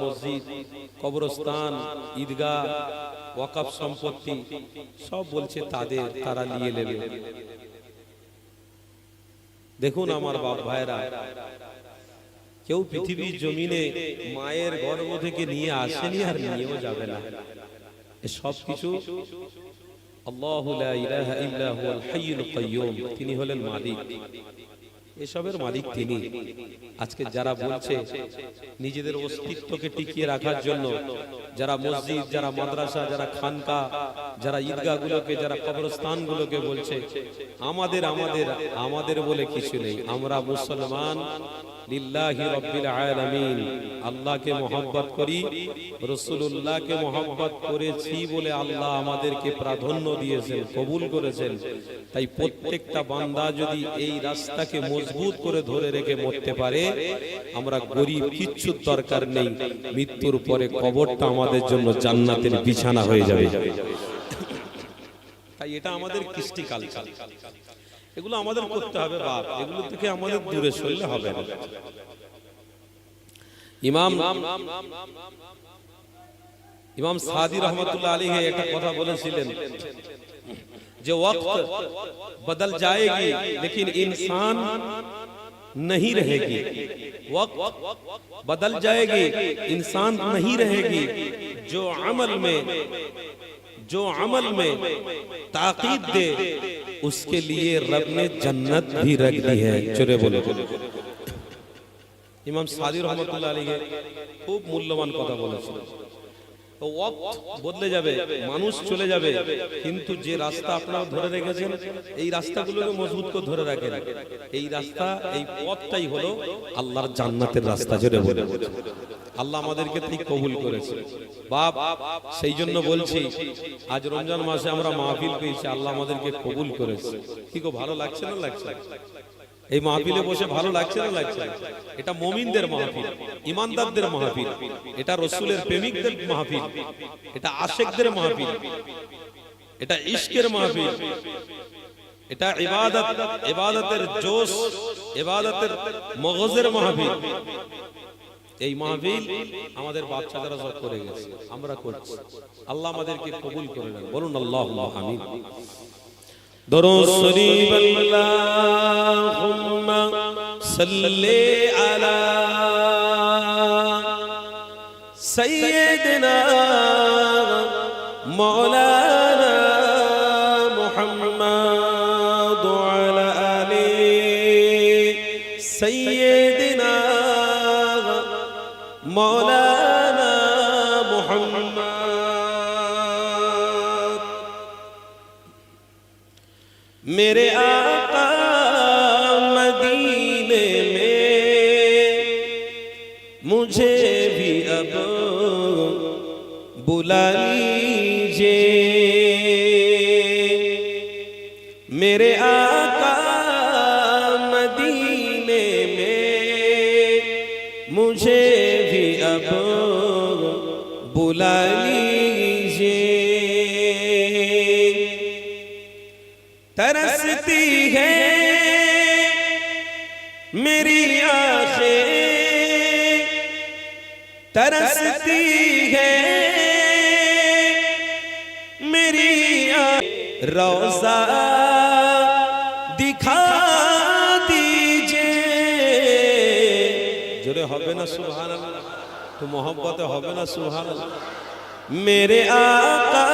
মসজিদ, কবরস্থান, ঈদগাহ, ওয়াকফ সম্পত্তি সব বলছে তাদের, তারা নিয়ে নেবে। দেখুন আমার বাপ ভাইরা, কেউ পৃথিবীর জমিনে মায়ের গর্ভ থেকে নিয়ে আসেনি আর নিয়েও যাবে না। সব কিছু আল্লাহু লা ইলাহা ইল্লা হুয়াল হাইয়ুল কাইয়্যুম, তিনি হলেন মালিক, এসবের মালিক তিনি। আজকে যারা বলছে নিজেদের অস্তিত্বকে টিকিয়ে রাখার জন্য, যারা মসজিদ, যারা মাদ্রাসা, যারা খানকা, যারা ঈদগাহগুলোকে, যারা কবরস্থানগুলোকে বলছে আমাদের আমাদের আমাদের বলে কিছু নেই, আমরা মুসলমান লিল্লাহি রাব্বিল আলামিন, আল্লাহকে মহব্বত করি, রাসূলুল্লাহকে মহব্বত করেছি বলে আল্লাহ আমাদেরকে প্রাধান্য দিয়েছেন, কবুল করেছেন। তাই প্রত্যেকটা বান্দা যদি এই রাস্তাকে মজবুত করে ধরে রেখে মরতে পারে, আমরা গরিব কিচ্ছু দরকার নেই, মৃত্যুর পরে কবরটা আমাদের জন্য জান্নাতের বিছানা হয়ে যাবে। তাই এটা আমাদের কৃষ্টি কালচার, এগুলো আমাদের করতে হবে বাপ, এগুলো থেকে আমাদের দূরে সরলে হবে না। ইমাম সাদি রহমতুল্লাহ আলাইহি একটা কথা বলেছিলেন যে ওয়াক্ত বদল जाएगी लेकिन इंसान नहीं रहेगी, वक्त बदल जाएगी इंसान नहीं रहेगी, जो अमल में ताकीद दे उसके लिए रब ने जन्नत भी रख दी है। चले बोले ইমাম সাদি রহমতুল্লাহ আলাইহি খুব মূল্যবান কথা বলেছিলেন। তো ওয়াক্ত বদলে যাবে, মানুষ চলে যাবে, কিন্তু যে রাস্তা আপনারা ধরে রেখেছেন এই রাস্তাগুলোকে মজবুত করে ধরে রাখেন। এই রাস্তা, এই পথটাই হলো আল্লাহর জান্নাতের রাস্তা। জোরে বলে আল্লাহ আমাদেরকে ঠিক কবুল করেছে বাপ। সেই জন্য বলছি আজ রমজান মাসে আমরা মাহফিল পেয়েছি, আল্লাহ আমাদেরকে কবুল করেছে। কি গো, ভালো লাগছে না লাগছে? এই মাহফিলে বসে ভালো লাগছে না লাগছে? এটা মুমিনদের মাহফিল, ইমানদারদের মাহফিল, এটা রাসূলের প্রেমিকদের মাহফিল, এটা আশিকদের মাহফিল, এটা ইশকের মাহফিল, এটা ইবাদতের জোশ, ইবাদতের মগজের মাহফিল। এই মাহফিল আমাদের বাচ্চারা সব করে গেছে, আমরা করছি। আল্লাহ আমাদেরকে কবুল করে নেন, বলুন আল্লাহুম্মা আমিন। দরুদ শরীফ আল্লাহুম্মা সাল্লি আলা সাইয়্যিদিনা মাওলানা মুহাম্মদ ওয়া আলা আলি সাইয়্যিদিনা মাওলানা মুহাম্মদ। मेरे आका मदीने में मुझे भी अब बुला लीजिए, मेरे आका मदीने में मुझे भी अब बुला लीजिए। तरसती है मेरी आँखें, तरसती है मेरी आँखें, रोज़ा दिखा दीजिए। जोरे হবে না সুবহানাল্লাহ, তো मोहब्बत হবে না সুবহানাল্লাহ। मेरे आका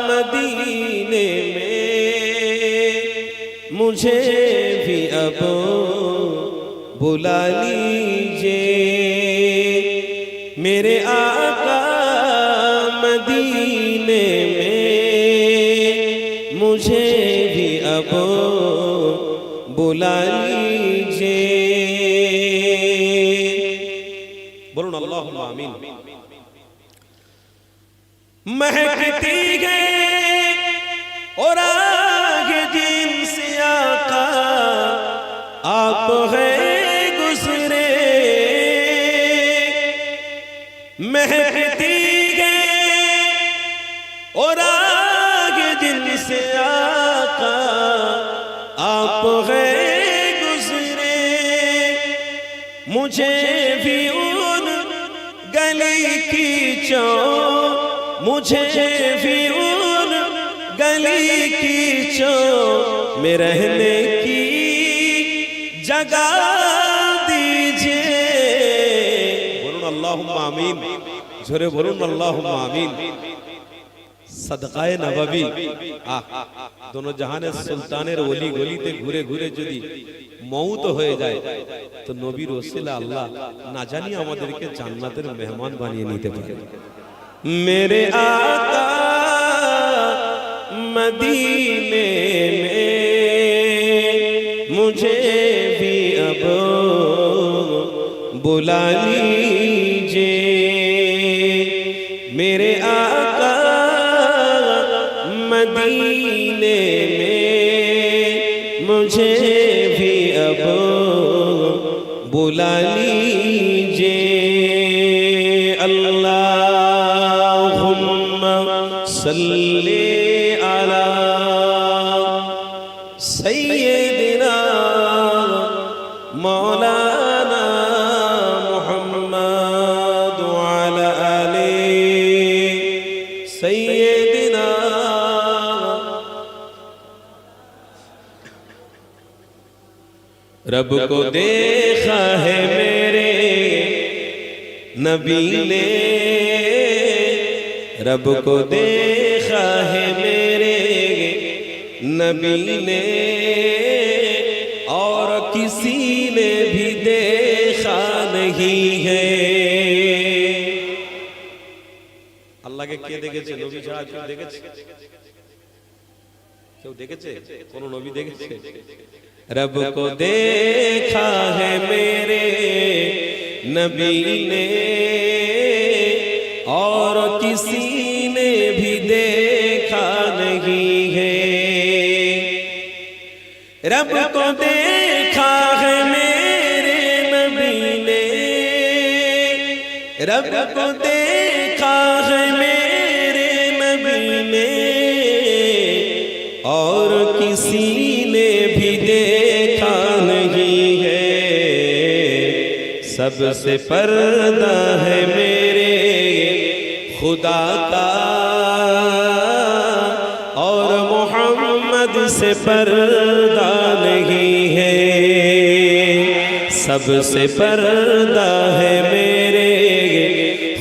मदीने में मुझे भी अब बुला लीजिए, मेरे आका मदीने में मुझे भी अब बुला लीजिए। बोलो अल्लाहुम्मा आमीन। महकती है और आगे जिनसे आका आप है गुजरे, महकती है और आगे जिनसे आका आप है गुजरे, मुझे भी उन گلی کی چو مجھے بھی ان گلی کی چو میں رہنے کی جگہ دیجئے. بولون اللہم آمین. جھرے بولون اللہم آمین. صدقہ نبوی دونوں جہانے سلطاনের ওলি গলিতে ঘুরে ঘুরে যদি মওত হয়ে যায় তো নবী রাসূল আল্লাহ না জানি আমাদেরকে জান্নাতের মেহমান বানিয়ে নিতে পারে. میرے آقا مدینے میں مجھے بھی اب بلا لیجئے. میرے آقا مدینے میں مجھے بھی اب بلا لیجئے. اللہم صلی علی سیدنا مولانا محمد وعلی آلِ سیدنا. رب کو دیکھا ہے میرے نبی نے, رب کو دیکھا ہے میرے نبی نے, اور کسی نے بھی دیکھا نہیں ہے. আল্লাহকে কে দেখেছে? নবী ছাড়া কেউ দেখেছে? কেউ দেখেছে? কোন নবী দেখেছে? رب کو دیکھا ہے میرے نبی نے, اور کسی نے بھی دیکھا نہیں ہے. رب کو دیکھا ہے میرے نبی نے, رب کو دیکھا ہے میرے نبی نے, اور کسی نے بھی دیکھا نہیں ہے. سب سے پردہ ہے میرے خدا کا, اور محمد سے پردہ نہیں ہے. سب سے پردہ ہے میرے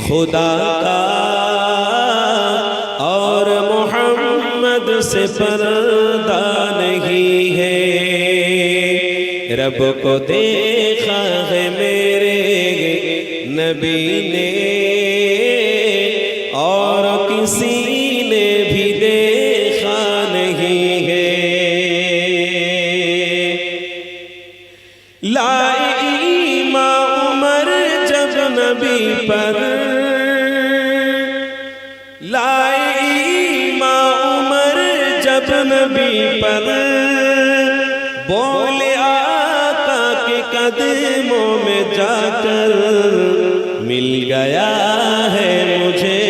خدا کا, اور محمد سے پردہ نہیں ہے. رب کو دیکھا ہے میرے نبی نے, اور کسی نے بھی دیکھا نہیں ہے. لائے ایمان عمر جب نبی پر, لائے ایمان عمر جب نبی پر, بولے آقا کے قدموں میں جا کر, مل گیا ہے مجھے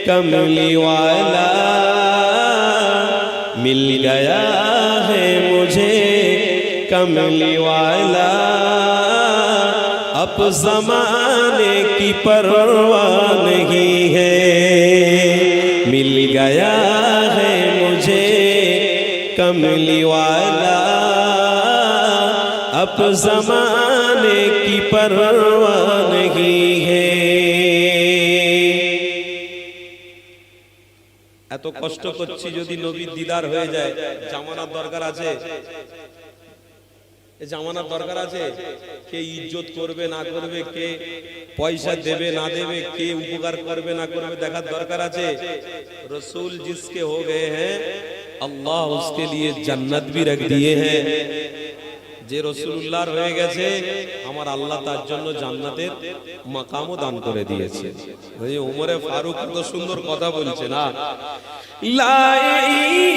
کملی والا, مل گیا ہے مجھے کملی والا. اب زمانے کی پرواہ نہیں ہے. مل گیا ہے مجھے کملی والا, اب زمانے کی پرواہ نہیں ہے. এত কষ্ট করছি যদি নবীর দিদার হয়ে যায়, জামানার দরকার আছে? জামানার দরকার আছে? কে ইজ্জত করবে না করবে, কে পয়সা দেবে না দেবে, কে উপকার করবে না করবে দেখার দরকার আছে? रसूल जिसके हो गए हैं अल्लाह उसके लिए जन्नत भी रख दिए हैं. যে রাসূলুল্লাহর হয়ে গেছে আমার আল্লাহ তার জন্য জান্নাতের মাকামও দান করে দিয়েছে. ওই ওমরে ফারুক কত সুন্দর কথা বলছে না, লায়ে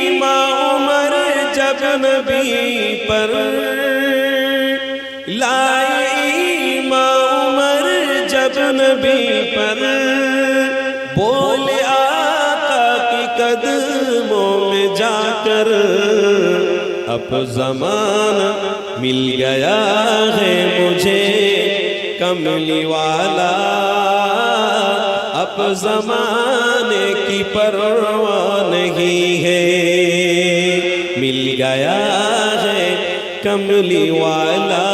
ইমাম উমর জব নবী पर, लाए इमाम उमर जब नबी पर, बोले आका के कदमों में जाकर, अब ज़माना मिल गया है मुझे कमली वाला. अब ज़माने की परवाह नहीं है, मिल गया है कमली वाला,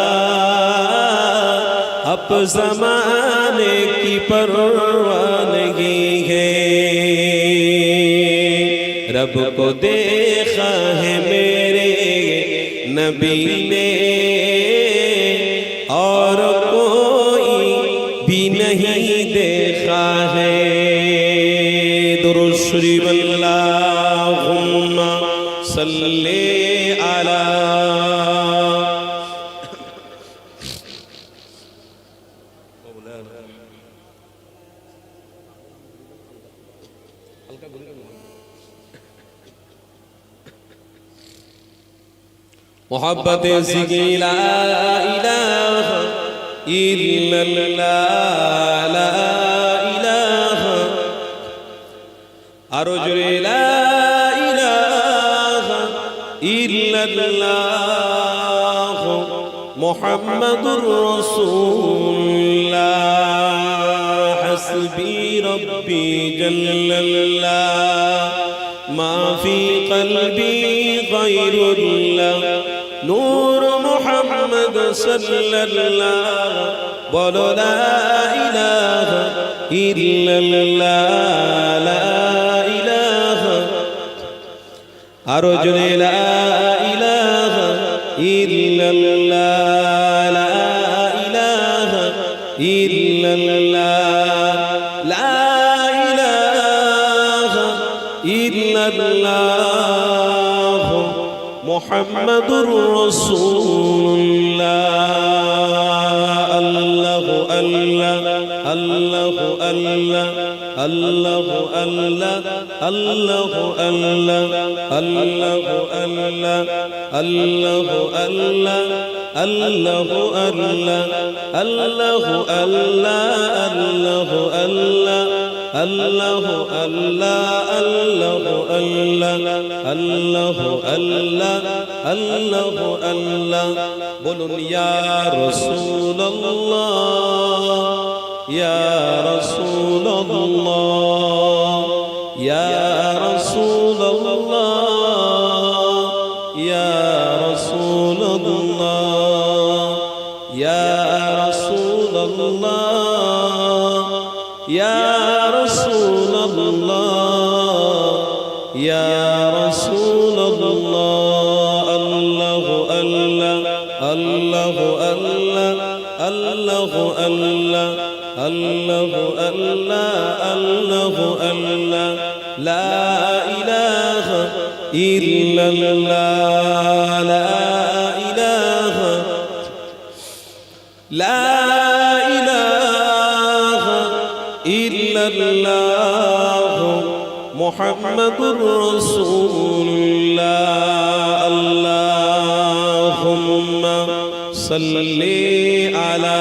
अब ज़माने की परवाह नहीं है। रब को देखा है मेरे नबी ने, और कोई भी नहीं देखा है। दुरूद शरीफ अल्लाहुम्मा सल्ली अला। मोहब्बत ज़िक्र ला इलाहा इल्लल्लाह, ला इलाहा, आरो जुरे ला इलाहा इल्लल्लाह, मुहम्मदुर रसूलुल्लाह, हस्बी रब्बी जल्लल्लाह, मा फी क़ल्बी ग़ैरुल्लाह, नूर मुहम्मद सल्लल्लाह, बोलो ला इलाहा इल्लल्लाह, ला इलाहा, आरो जुरे ला इलाहा इल्लल्लाह, ला इलाहा इल्लल्लाह, ला इलाहा इल्लल्लाह, मुहम्मदुर रसूलुल्लाह। अल्लाहु अल्लाह, अल्लाहु अल्लाह, अल्लाहु अल्लाह, अल्लाहु अल्लाह, अल्लाहु अल्लाह, अल्लाहु अल्लाह, अल्लाहु अल्लाह, अल्लाहु अल्लाह, अल्लाहु अल्लाह, अल्लाहु अल्लाह, अल्लाहु अल्लाह, अल्लाहु अल्लाह, अल्लाहु अल्लाह। बोलुन या रसूलल्लाह, या रसूलल्लाह, या रसूलल्लाह, या रसूलल्लाह, या रसूलल्लाह, या रसूलल्लाह, या रसूलल्लाह। अल्लाहु अल्लाह, अल्लाहु अल्लाह, अल्लाहु अल्लाह, अल्लाहु अल्लाह, अल्लाहु अल्लाह, ला इलाहा इल्लल्लाह, ला इलाहा, ला इलाहा इल्लल्लाह, मुहम्मदुर रसूलुल्लाह। अल्लाहुम्मा सल्ली अला।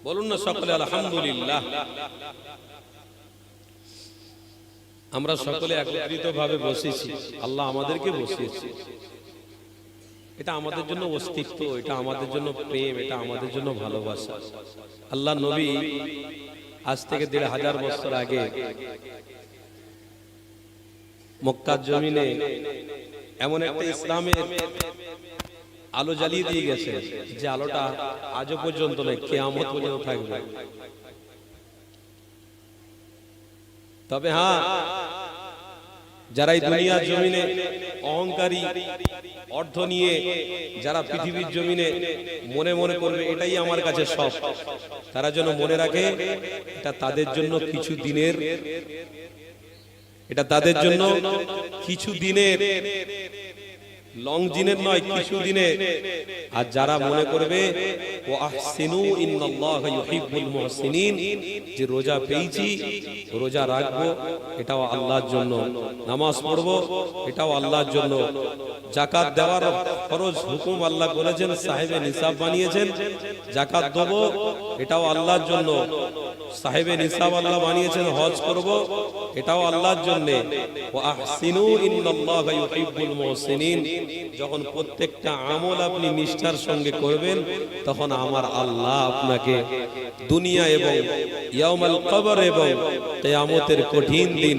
বলুন না সকলে আলহামদুলিল্লাহ। আমরা সকলে একত্রিত ভাবে বসেছি, আল্লাহ আমাদেরকে বসিয়েছে। এটা আমাদের জন্য অস্তিত্ব, এটা আমাদের জন্য প্রেম, এটা আমাদের জন্য ভালোবাসা। আল্লাহ নবী আজ থেকে ১৫০০ বছর আগে মক্কার জমিনে এমন একটা ইসলামের আলো জ্বালিয়ে দিয়ে গেছে যে আলোটা আজও পর্যন্ত নয়, কিয়ামত পর্যন্ত থাকবে। তবে হ্যাঁ, যারা এই দুনিয়ার জমিনে অহংকারী অর্থ নিয়ে যারা পৃথিবীর জমিনে মনে মনে করবে এটাই আমার কাছে সব, তারা যেন মনে রাখে এটা তাদের জন্য কিছু দিনের, এটা তাদের জন্য কিছু দিনের, লং দিনের নয়, কিছু দিনে। আর যারা মনে করবে ওয়া আহসিনু ইন্নাল্লাহা ইউহিব্বুল মুহসিনিন, যে রোজা পেয়েছি রোজা রাখবো এটাও আল্লাহর জন্য, নামাজ পড়বো এটাও আল্লাহর জন্য, যাকাত দেওয়ার ফরজ হুকুম আল্লাহ করেছেন, সাহেবে নিসাব বানিয়েছেন, যাকাত দেবো এটাও আল্লাহর জন্য, সাহেবে নিসাব আল্লাহ বানিয়েছেন হজ করব, এটাও আল্লাহর জন্য। ওয়া আহসিনু ইন্নাল্লাহা ইউহিব্বুল মুহসিনিন। যখন প্রত্যেকটা আমল আপনি নিষ্ঠার সঙ্গে করবেন, তখন আমার আল্লাহ আপনাকে দুনিয়া এবং ইয়াউমাল কবর এবং কিয়ামতের কঠিন দিন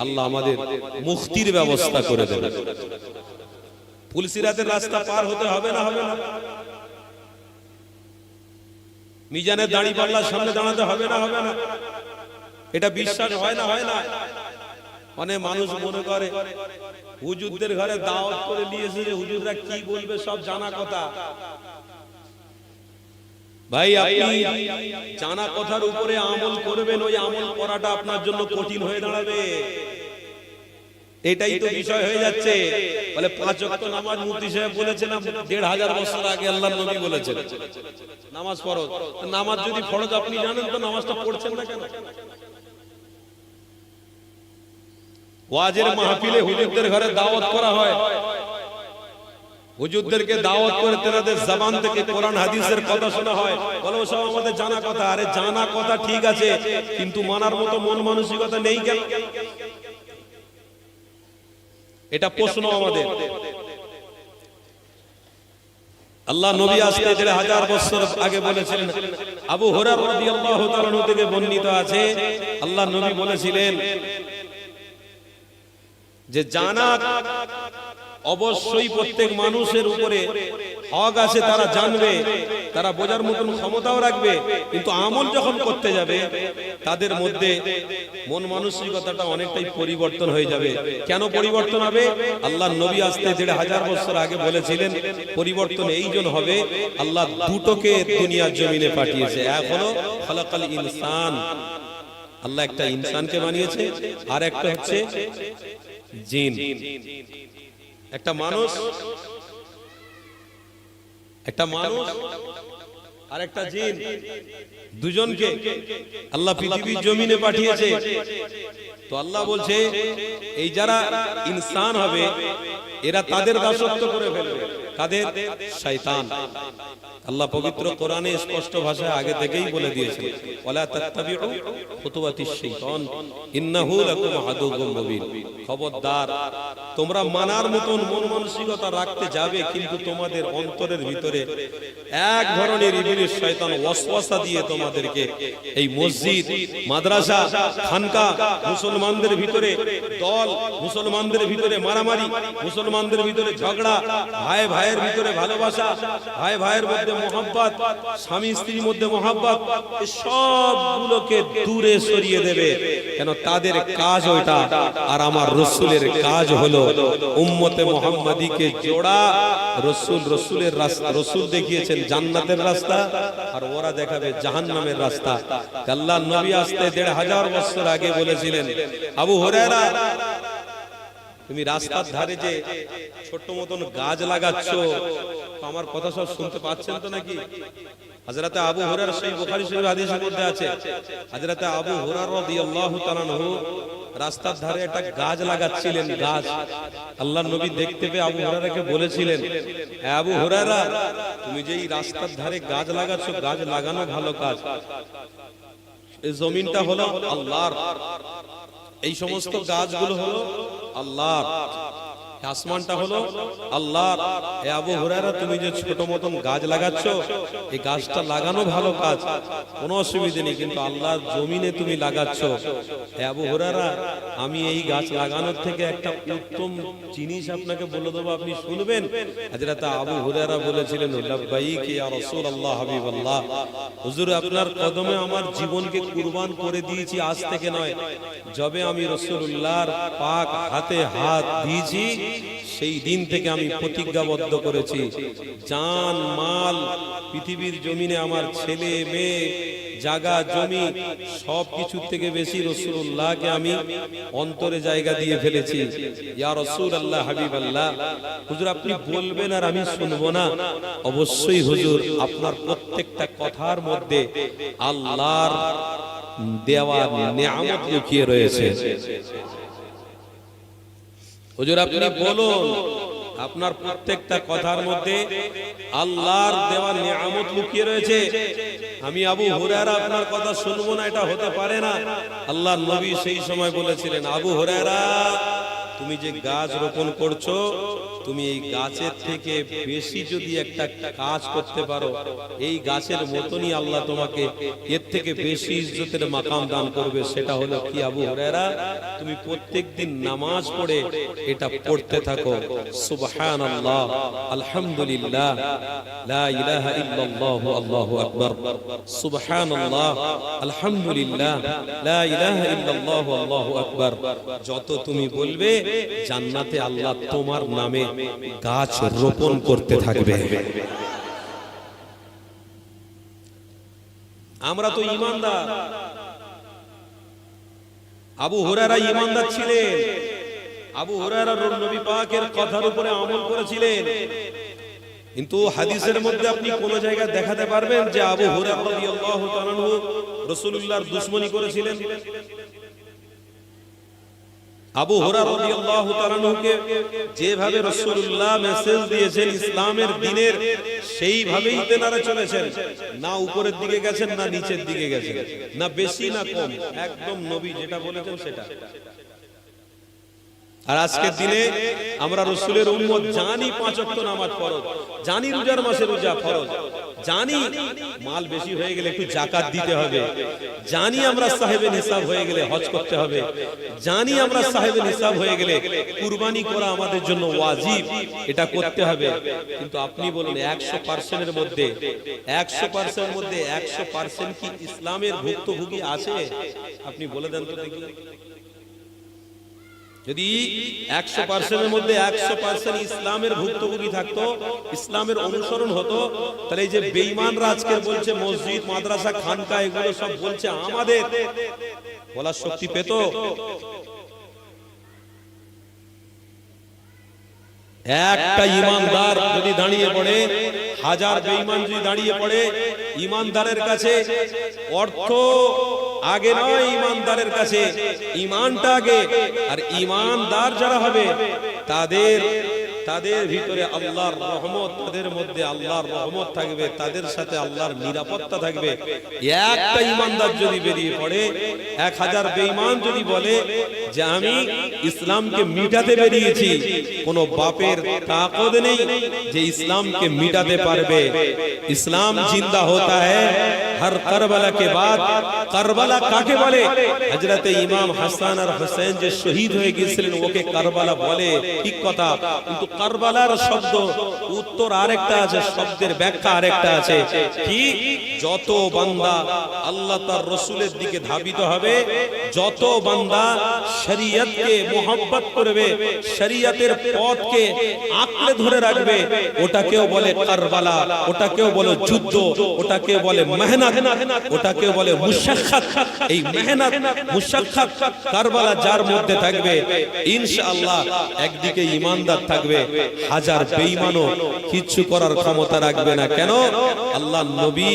আল্লাহ আমাদের মুক্তির ব্যবস্থা করে দেবেন। পুলসিরাতের রাস্তা পার হতে হবে না? হবে না? মিজানের দাড়ি পাল্লার সামনে দাঁড়াতে হবে না? হবে না? এটা বিশ্বাস হয় না? হয় না? অনেক মানুষ মনে করে হুজুরদের ঘরে দাওয়াত করে নিয়েছে, যে হুজুররা কি বলবে সব জানা কথা। ভাই, আপনি জানা কথার উপরে আমল করবেন, ওই আমল করাটা আপনার জন্য কঠিন হয়ে দাঁড়াবে। এটাই তো বিষয় হয়ে যাচ্ছে। বলে 5 ওয়াক্ত নামাজ মুফতি সাহেব বলেছেন 1500 বছর আগে আল্লাহর নবী বলেছেন নামাজ ফরজ। নামাজ যদি ফরজ আপনি জানেন, তো নামাজটা পড়ছেন না কেন? ওয়াজের মাহফিলে হুজুরদের ঘরে দাওয়াত করা হয়, হুজুরদেরকে দাওয়াত করে তেনাদের জবান থেকে কোরআন হাদিসের কথা শোনা হয়। বলো সব আমাদের জানা কথা। আরে জানা কথা ঠিক আছে, কিন্তু মানার মতো মন মানসিকতা নেই কেন? এটা প্রশ্ন আমাদের। আল্লাহ নবী আজকে 1500 বছর আগে বলেছিলেন, আবু হুরায়রা রাদিয়াল্লাহু তাআলা থেকে বর্ণিত আছে, আল্লাহ নবী বলেছিলেন যে জানাত অবশ্যই প্রত্যেক মানুষের উপরে হক আছে, তারা জানবে, তারা বোঝার মতন ক্ষমতাও রাখবে, কিন্তু আমল যখন করতে যাবে তাদের মধ্যে মন মানসিকতাটা অনেকটাই পরিবর্তন হয়ে যাবে। কেন পরিবর্তন হবে? আল্লাহর নবী আসতে 1500 বছর আগে বলেছিলেন পরিবর্তন এই জন্য হবে, আল্লাহ দুটোকে দুনিয়ার জমিনে পাঠিয়েছে। এক হলো খালাকাল ইনসান, আল্লাহ একটা ইনসানকে বানিয়েছে, আর একটা হচ্ছে জিন। একটা মানুষ আর একটা জিন, দুজনকে আল্লাহ পৃথিবীর জমিনে পাঠিয়েছে। তো আল্লাহ বলছে এই যারা ইনসান হবে এরা তাদের দাসত্ব করে ফেলবে। কাদের? শয়তান। আল্লাহ পবিত্র কোরআনে স্পষ্ট ভাষায় আগে থেকেই বলে দিয়েছেন, ওয়ালা তাত্তাবিউ খুতুওয়াতিশ শাইতান ইন্নাহু লাকুম আদুউম মুবিন। খবরদার, তোমরা মানার মতন মন মানসিকতা রাখতে যাবে, কিন্তু তোমাদের অন্তরের ভিতরে এক ধরনের ইবলিস শয়তান ওয়াসওয়াসা দিয়ে তোমাদেরকে এই মসজিদ, মাদ্রাসা, খানকা, মুসলমানদের ভিতরে দল, মুসলমানদের ভিতরে মারামারি, মুসলমানদের ভিতরে ঝগড়া, ভাই ভাইয়ের ভিতরে ভালোবাসা, ভাই ভাইয়ের মধ্যে মোহাব্বত, স্বামী স্ত্রীর মধ্যে মোহাব্বত, সবগুলোকে দূরে সরিয়ে দেবে। কেন? তাদের কাজ ওইটা, আর আমার রাসূলের কাজ হলো উম্মতে মুহাম্মাদীকে জোড়া। রাসূলের রাস্তা, রাসূল দেখিয়েছেন জান্নাতের রাস্তা, আর ওরা দেখাবে জাহান্নামের রাস্তা। আল্লাহর নবী আসতে 1500 বছর আগে বলেছিলেন, আবু হুরায়রা তুমি রাস্তার ধারে যে ছোট মতন গাছ লাগাচ্ছ, আমার কথা সব শুনতে পাচ্ছেন তো নাকি? হযরত আবু হুরায়রা, সেই বুখারী শরীফ হাদিসের মধ্যে আছে, হযরত আবু হুরায়রা রাদিয়াল্লাহু তাআলা আনহু রাস্তার ধারে একটা গাছ লাগাচ্ছিলেন। গাছ আল্লাহর নবী দেখতে পেয়ে আবু হুরায়রাকে বলেছিলেন, আবু হুরায়রা তুমি যে এই রাস্তার ধারে গাছ লাগাচ্ছ, গাছ লাগানো ভালো কাজ, এই জমিনটা হলো আল্লাহর, এই সমস্ত গাছগুলো হলো আল্লাহর, আসমানটা হলো আল্লাহর। হে আবু হুরায়রা তুমি যে ছোট মতন গাছ লাগাচ্ছ, এই গাছটা লাগানো ভালো কাজ, কোনো অসুবিধা নেই, কিন্তু আল্লাহর জমিনে তুমি লাগাচ্ছ। হে আবু হুরায়রা আমি এই গাছ লাগানোর থেকে একটা উত্তম জিনিস আপনাকে বলে দেবো, আপনি শুনবেন? হযরত আবু হুরায়রা বলেছিলেন, লাব্বাইক ইয়া রাসূলুল্লাহ হাবিবাল্লাহ, হুজুর আপনার কদমে আমার জীবনকে কুরবান করে দিয়েছি। আজ থেকে নয়, যবে আমি রাসূলুল্লাহর পাক হাতে হাত দিয়েছি সেই দিন থেকে আমি প্রতিজ্ঞাবদ্ধ করেছি, জান মাল পৃথিবীর জমিনে আমার ছেলে মেয়ে জায়গা জমি সবকিছু থেকে বেশি রাসূলুল্লাহকে আমি অন্তরে জায়গা দিয়ে ফেলেছি। ইয়া রাসূলুল্লাহ হাবিবাল্লাহ, হুজুর আপনি বলবেন আর আমি শুনবো না? অবশ্যই হুজুর, আপনার প্রত্যেকটা কথার মধ্যে আল্লাহর দেওয়া নিয়ামত লুকিয়ে রয়েছে। হুজুর আপনি বলুন, আপনার প্রত্যেকটা কথার মধ্যে আল্লাহর দেওয়া নিয়ামত লুকিয়ে রয়েছে। আমি আবু হুরায়রা আপনার কথা শুনবো না, এটা হতে পারে না। আল্লাহর নবী সেই সময় বলেছিলেন, আবু হুরায়রা, তুমি যে গাছ রোপণ করছো, তুমি এই গাছের থেকে বেশি যদি একটা কাজ করতে পারো, এই গাছের মতনই আল্লাহ তোমাকে এর থেকে বেশি ইজ্জতের মাকাম দান করবে। সেটা হলো কি আবু হুরায়রা, তুমি প্রত্যেকদিন নামাজ পড়ে এটা পড়তে থাকো, সুবহানাল্লাহ, আলহামদুলিল্লাহ, লা ইলাহা ইল্লাল্লাহ, আল্লাহু আকবার, সুবহানাল্লাহ, আলহামদুলিল্লাহ, লা ইলাহা ইল্লাল্লাহ, আল্লাহু আকবার। যত তুমি বলবে, জান্নাতে আল্লাহ তোমার নামে গাছ রোপণ করতে থাকবে। আমরা তো ঈমানদার। আবু হুরায়রা ঈমানদার ছিলেন। আবু হুরায়রা নবী পাকের কথার উপরে আমল করেছিলেন। কিন্তু হাদিসের মধ্যে আপনি কোন জায়গায় দেখাতে পারবেন যে আবু হুরায়রা রাদিয়াল্লাহু তাআলা আনহু রাসূলুল্লাহর দুশমনী করেছিলেন? আবু হুরায়রা রাদিয়াল্লাহু তাআলা আনহুকে যেভাবে রাসূলুল্লাহ মেসেজ দিয়েছেন ইসলামের দ্বীনের, সেইভাবেই তেনারা চলেছেন। না উপরের দিকে গেছেন, না নিচের দিকে গেছেন, না বেশি না কম, একদম নবী যেটা বলেছেন সেটা। আর আজকের দিনে আমরা রাসূলের উম্মত, জানি 5 ওয়াক্ত নামাজ ফরজ, জানি রোজার মাসে রোজা ফরজ, জানি মাল বেশি হয়ে গেলে একটু যাকাত দিতে হবে, জানি আমরা সাহেবে নিসাব হয়ে গেলে হজ করতে হবে, জানি আমরা সাহেবে নিসাব হয়ে গেলে কুরবানি করা আমাদের জন্য ওয়াজিব, এটা করতে হবে। কিন্তু আপনি বলুন 100% এর মধ্যে 100% মধ্যে 100% কি ইসলামের ভুক্তভোগী আছে? আপনি বলে দেন তো দেখি। যদি 100% এর মধ্যে 100% ইসলামের ভুক্তভোগী থাকতো, ইসলামের অনুসরণ হতো, তাহলে এই যে বেঈমানরা আজকে বলছে মসজিদ, মাদ্রাসা, খানকা, এগুলো সব বলছে, আমাদের বলার শক্তি পেত? একটা ইমানদার যদি দাঁড়িয়ে পড়ে, হাজার বেঈমান যদি দাঁড়িয়ে পড়ে, ইমানদারের কাছে অর্থ আগে নয়, ইমানদারের কাছে ঈমানটা আগে। আর ঈমানদার যারা হবে তাদের ভিতরে আল্লাহর রহমত, তাদের মধ্যে আল্লাহর রহমত থাকবে, তাদের সাথে আল্লাহর নিরাপত্তা থাকবে। একটা ঈমানদার যদি বেরিয়ে পড়ে, 1000 বেঈমান যদি বলে যে আমি ইসলামকে মিটাতে বেরিয়েছি, কোন বাপের তাকত নেই যে ইসলামকে মিটাতে পারবে। ইসলাম জিন্দা होता है हर करबला के बाद। करबला কাকে বলে? হযরতে ইমাম হাসান আর হুসাইন যে শহীদ হয়ে গিয়েছিলেন, ওকে কারবালা বলে, ঠিক কথা। কিন্তু কারবালার শব্দ উত্তর আরেকটা আছে, শব্দের ব্যাখ্যা আরেকটা আছে। কি? যত বান্দা আল্লাহ তার রাসূলের দিকে ধাবিত হবে, যত বান্দা শরীয়তকে মুহাব্বত করবে, শরীয়তের পথকে আঁকড়ে ধরে রাখবে, ওটাকেও বলে কারবালা, ওটাকেও বলে যুদ্ধ, ওটাকেও বলে মেহনত, ওটাকেও বলে মুশাক্কাত। এই মেহনত, মুশাক্কাত, কারবালা যার মধ্যে থাকবে, ইনশাআল্লাহ একদিকে ঈমানদার থাকবে, হাজার বেঈমানও কিচ্ছু করার ক্ষমতা রাখবে না। কেন? আল্লাহর নবী,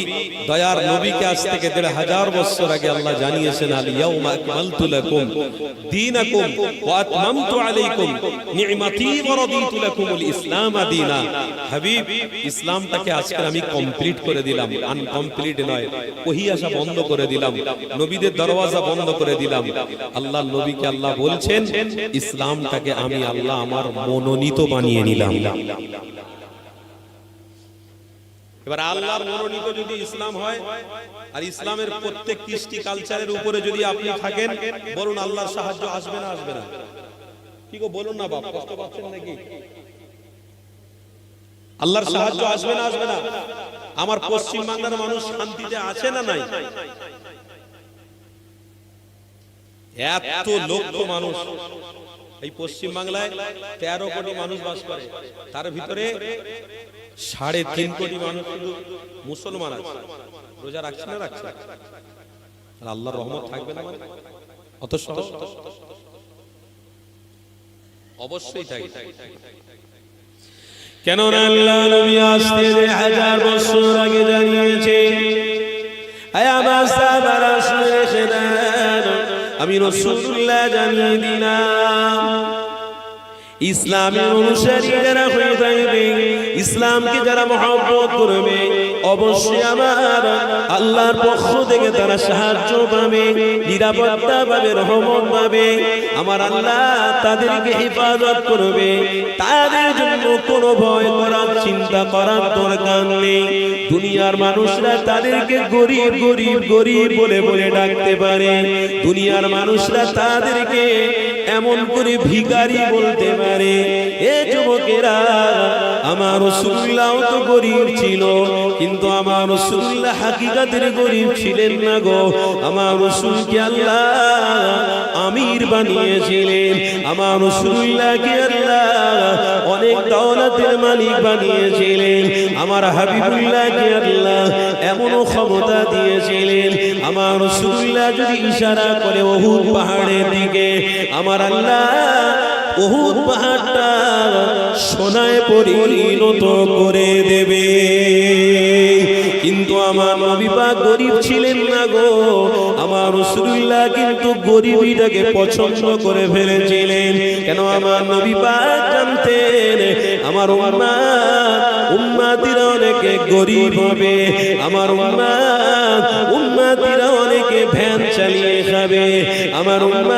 দয়ার নবীকে আজ থেকে 1500 বছর আগে আল্লাহ জানিয়েছেন, আল ইয়াউমা আকমালতু লাকুম দীনাকুম ওয়া আতমামতু আলাইকুম নি'মাতি ওয়া রাদিতু লাকুমুল ইসলাম দীনা। হাবিব, ইসলামটাকে আজকে আমি কমপ্লিট করে দিলাম, আনকমপ্লিট নয়। ওহী আসা বন্ধ করে দিলাম, নবীদের দরওয়াজা বন্ধ করে দিলাম। আল্লাহর নবীকে আল্লাহ বলছেন, ইসলামটাকে আমি আল্লাহ আমার মনোনীত বানিয়ে নিলাম। এবার আল্লাহর মনোনীত যদি ইসলাম হয়, আর ইসলামের প্রত্যেক কৃষ্টি কালচারের উপরে যদি আপনি থাকেন, বলুন আল্লাহর সাহায্য আসবে না আসবে না? কি গো বলুন না বাপ, কষ্ট পাচ্ছেন নাকি? আল্লাহর সাহায্য আসবে না আসবে না? আমার পশ্চিম বাংলার মানুষ শান্তিতে আছে না নাই? এত লক্ষ মানুষ এই পশ্চিম বাংলায়, 13 কোটি মানুষ বাস করে, তার ভিতরে 3.5 কোটি মানুষ শুধু মুসলমান আছে। রোজা রাখছে না রাখছে? আর আল্লাহর রহমত থাকবে না মানে? অত সহজ? অবশ্যই থাকবে। কেন না আল্লাহ নবী আসতে 1000 বছর আগে জানিয়েছে, আয় আমার সাহাবারা শুনে নেন, আমি রাসূলুল্লাহ জানিয়ে দিলাম, ইসলামের অনুসারী যারা হয়ে থাকবে, ইসলামকে যারা মহব্বত করবে অবশ্যই আমার আল্লাহর পক্ষ থেকে তারা সাহায্য পাবে, নিরাপত্তা পাবে, রহমত পাবে। আমার আল্লাহ তাদেরকে হেফাজত করবে, তাদের জন্য কোনো ভয় করার চিন্তা করার দরকার নেই। দুনিয়ার মানুষরা তাদেরকে গরিব গরিব গরিব বলে বলে ডাকতে পারে, দুনিয়ার মানুষরা তাদেরকে এমন করে ভিখারি বলতে পারে। এ যুবকেরা, আমার রাসূলুল্লাহ তো গরিব ছিল, কিন্তু আমার রাসূলুল্লাহ হাকিকাতের গরিব ছিলেন না গো। আমার রাসূলকে আল্লাহ আমির বানিয়েছিলেন, আমার রাসূলুল্লাহকে আল্লাহ অনেক দৌলতের মালিক বানিয়েছিলেন, আমার হাবিবুল্লাহকে আল্লাহ এমনও ক্ষমতা দিয়েছিলেন। আমার রাসূলুল্লাহ যদি ইশারা করে উহুদ পাহাড়ের দিকে, আমার আল্লাহ উহুদ পাহাড়টা সোনায় পরিণত করে দেবে। কিন্তু আমার নবী পাক গরিব ছিলেন না গো। আমার রাসূলুল্লাহ কিন্তু গরিবীটাকে পছন্দ করে ফেলেছিলেন। কেন? আমার নবী পাক জানতেন আমার উম্মতিরা অনেকে গরিব হবে, আমার উম্মতিরা অনেকে ভ্যান চালিয়ে খাবে, আমার